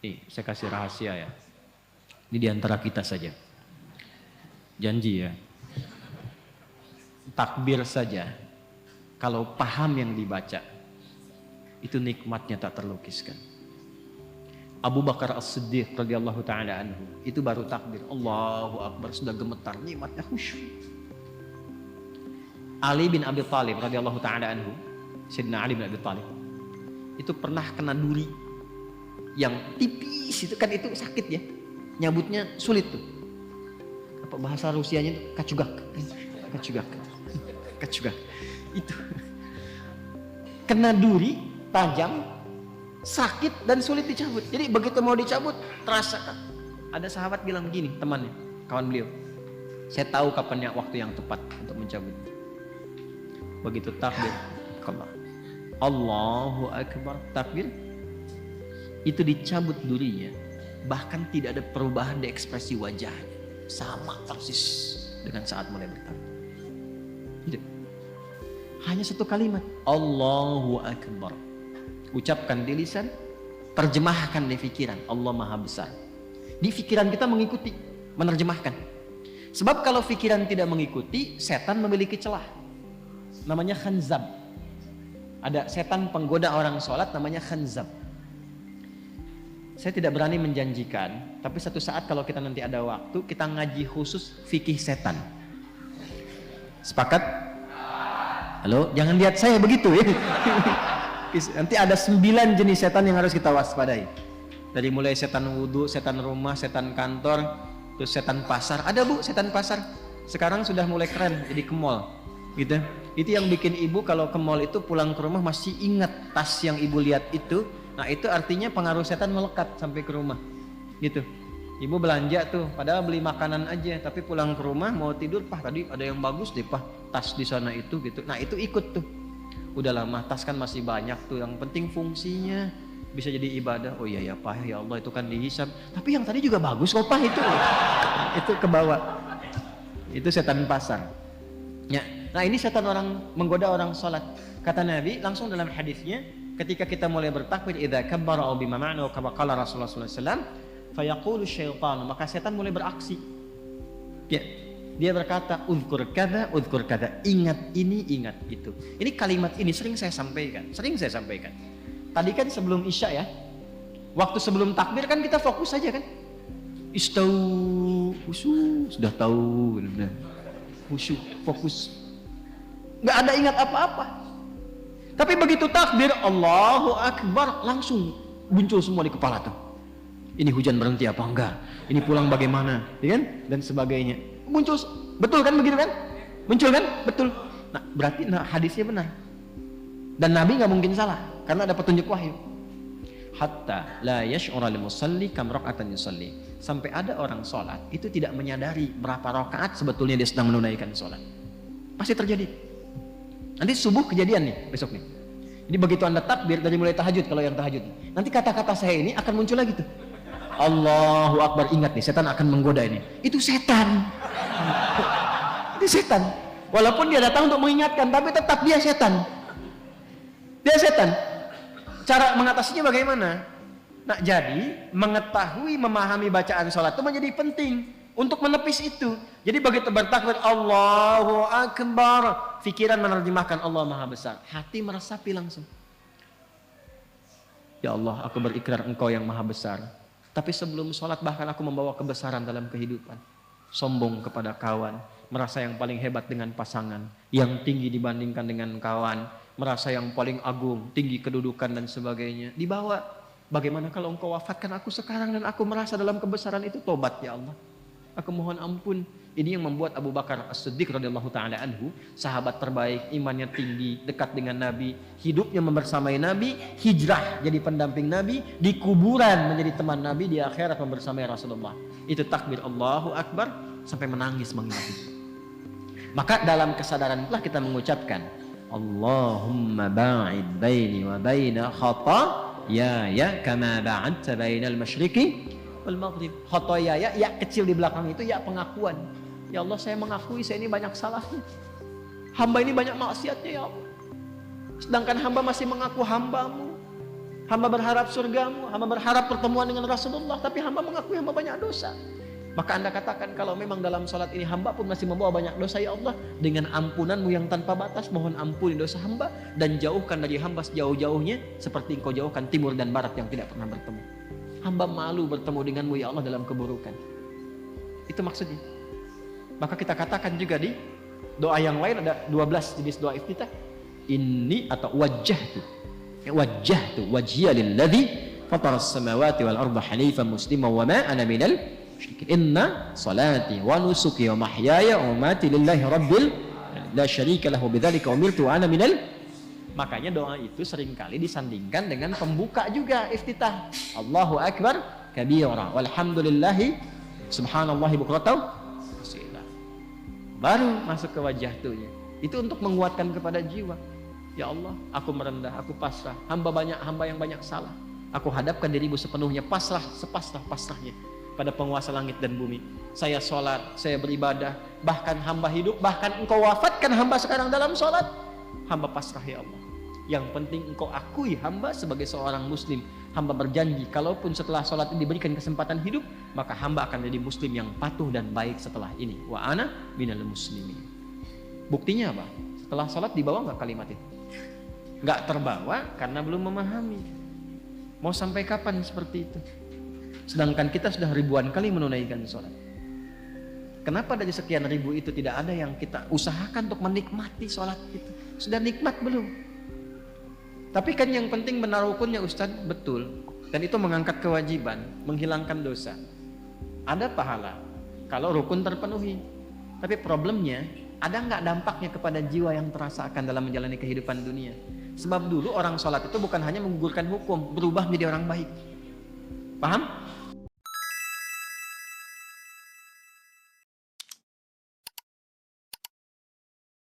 Nih, saya kasih rahasia ya. Ini diantara kita saja. Janji ya. Takbir saja. Kalau paham yang dibaca, itu nikmatnya tak terlukiskan. Abu Bakar As-Siddiq radhiyallahu taala anhu, itu baru takbir Allahu Akbar sudah gemetar, nikmatnya khusyuk. Ali bin Abi Thalib radhiyallahu taala anhu, Sayyidina Ali bin Abi Thalib, itu pernah kena duri yang tipis itu kan, itu sakit ya, nyabutnya sulit tuh. Apa bahasa Rusianya itu kacugak. Itu kena duri tajam, sakit dan sulit dicabut. Jadi begitu mau dicabut terasa kan. Ada sahabat bilang begini, temannya, kawan beliau, saya tahu kapannya waktu yang tepat untuk mencabut. Begitu takbir, Allahu Akbar, takbir, itu dicabut durinya, bahkan tidak ada perubahan di ekspresi wajahnya, sama persis dengan saat mulai bertakbir. Hanya satu kalimat, Allahu Akbar, ucapkan di lisan, terjemahkan di pikiran, Allah Maha Besar. Di pikiran kita mengikuti, menerjemahkan. Sebab kalau pikiran tidak mengikuti, setan memiliki celah, namanya khanzab. Ada setan penggoda orang sholat namanya khanzab. Saya tidak berani menjanjikan, tapi satu saat kalau kita nanti ada waktu, kita ngaji khusus fikih setan. Sepakat? Halo, jangan lihat saya begitu ya. Nanti ada 9 jenis setan yang harus kita waspadai. Dari mulai setan wudhu, setan rumah, setan kantor, terus setan pasar. Ada bu, setan pasar. Sekarang sudah mulai keren, jadi ke mall, gitu. Itu yang bikin ibu kalau ke mall itu pulang ke rumah masih ingat tas yang ibu lihat itu. Nah itu artinya pengaruh setan melekat sampai ke rumah, gitu. Ibu belanja tuh, padahal beli makanan aja, tapi pulang ke rumah mau tidur, Pah tadi ada yang bagus deh Pah, tas di sana itu, gitu. Nah itu ikut tuh. Udah lama tas kan masih banyak tuh, yang penting fungsinya bisa jadi ibadah. Oh iya ya Pah, ya Allah itu kan dihisab. Tapi yang tadi juga bagus kok Pah itu. Itu ke bawah. Itu setan pasar. Ya. Nah ini setan orang menggoda orang sholat. Kata Nabi langsung dalam hadisnya, ketika kita mulai bertakbir, idza kabbara aw bima ma'na kama qala Rasulullah sallallahu alaihi wasallam, fayaqulu syaitan, maka setan mulai beraksi. Ya. Dia berkata, uzkur kada, ingat ini, ingat itu. Ini kalimat ini sering saya sampaikan. Tadi kan sebelum Isya ya, waktu sebelum takbir kan kita fokus saja kan. Istau, khusyuk, sudah tahu, benar. Khusyuk, fokus. Nggak ada ingat apa-apa. Tapi begitu takbir, Allahu Akbar, langsung muncul semua di kepala tuh. Ini hujan berhenti apa enggak? Ini pulang bagaimana? Ya kan? Dan sebagainya. Muncul, betul kan begitu kan? Muncul kan? Betul. Nah berarti hadisnya benar. Dan Nabi nggak mungkin salah karena ada petunjuk wahyu. Hatta la yash'ura lil musalli kam raka'atan yusalli. Sampai ada orang sholat itu tidak menyadari berapa rakaat sebetulnya dia sedang menunaikan sholat. Pasti terjadi. Nanti subuh kejadian nih besok nih. Jadi begitu Anda takbir dari mulai tahajud, kalau yang tahajud, nanti kata-kata saya ini akan muncul lagi tuh. Allahu Akbar, ingat nih setan akan menggoda ini. Itu setan. Itu setan. Walaupun dia datang untuk mengingatkan, tapi tetap dia setan. Dia setan. Cara mengatasinya bagaimana? Nah, jadi mengetahui, memahami bacaan sholat itu menjadi penting untuk menepis itu. Jadi begitu bertakbir Allahu Akbar, pikiran menerjemahkan Allah Maha Besar, hati meresapi langsung. Ya Allah, aku berikrar Engkau yang Maha Besar. Tapi sebelum sholat bahkan aku membawa kebesaran dalam kehidupan. Sombong kepada kawan, merasa yang paling hebat dengan pasangan, yang tinggi dibandingkan dengan kawan, merasa yang paling agung, tinggi kedudukan dan sebagainya. Dibawa, bagaimana kalau Engkau wafatkan aku sekarang dan aku merasa dalam kebesaran itu, tobat ya Allah. Aku mohon ampun. Ini yang membuat Abu Bakar As-Siddiq radhiyallahu taala anhu, sahabat terbaik, imannya tinggi, dekat dengan Nabi, hidupnya membersamai Nabi, hijrah jadi pendamping Nabi, di kuburan menjadi teman Nabi, di akhirat membersamai Rasulullah. Itu takbir Allahu Akbar sampai menangis mengingat itu. Maka dalam kesadaran itulah kita mengucapkan Allahumma ba'id baini wa baina khataaya kama ba'adta bainal masyriqi wal maghrib. Khataaya, ya kecil di belakang itu ya pengakuan. Ya Allah, saya mengakui saya ini banyak salahnya. Hamba ini banyak maksiatnya ya Allah. Sedangkan hamba masih mengaku hamba-Mu. Hamba berharap surgamu, hamba berharap pertemuan dengan Rasulullah, tapi hamba mengakui hamba banyak dosa. Maka Anda katakan, kalau memang dalam sholat ini hamba pun masih membawa banyak dosa, ya Allah, dengan ampunanmu yang tanpa batas, mohon ampuni dosa hamba dan jauhkan dari hamba sejauh-jauhnya seperti Engkau jauhkan timur dan barat yang tidak pernah bertemu. Hamba malu bertemu denganmu ya Allah dalam keburukan. Itu maksudnya. Maka kita katakan juga di doa yang lain, ada 12 jenis doa iftitah. Ini atau wajjahtu wajhiya lilladzi fataras samawati wal arda hanifan musliman wa ma ana minal musyrikin. Inna salati wa nusuki wa mahyaya wa mamati lillahi rabbil la syarika lahu bidzalika umirtu wa ana minal. Makanya doa itu seringkali disandingkan dengan pembuka juga iftitah. Allahu akbar kabira walhamdulillahi subhanallahi bukratan wasila. Baru masuk ke wajjahtunya. Itu untuk menguatkan kepada jiwa. Ya Allah, aku merendah, aku pasrah. Hamba yang banyak salah. Aku hadapkan dirimu sepenuhnya, pasrah, sepasrah-pasrahnya pada penguasa langit dan bumi. Saya sholat, saya beribadah, bahkan hamba hidup, bahkan Engkau wafatkan hamba sekarang dalam sholat. Hamba pasrah ya Allah. Yang penting Engkau akui hamba sebagai seorang muslim. Hamba berjanji, kalaupun setelah sholat ini diberikan kesempatan hidup, maka hamba akan jadi muslim yang patuh dan baik setelah ini. Wa ana minal muslimin. Buktinya apa? Setelah sholat dibawa nggak kalimat itu? Nggak terbawa karena belum memahami. Mau sampai kapan seperti itu? Sedangkan kita sudah ribuan kali menunaikan sholat. Kenapa dari sekian ribu itu tidak ada yang kita usahakan untuk menikmati sholat itu? Sudah nikmat belum? Tapi kan yang penting benar rukunnya Ustadz, betul. Dan itu mengangkat kewajiban, menghilangkan dosa. Ada pahala kalau rukun terpenuhi. Tapi problemnya, ada nggak dampaknya kepada jiwa yang terasakan dalam menjalani kehidupan dunia? Sebab dulu orang sholat itu bukan hanya menggugurkan hukum, berubah menjadi orang baik. Paham?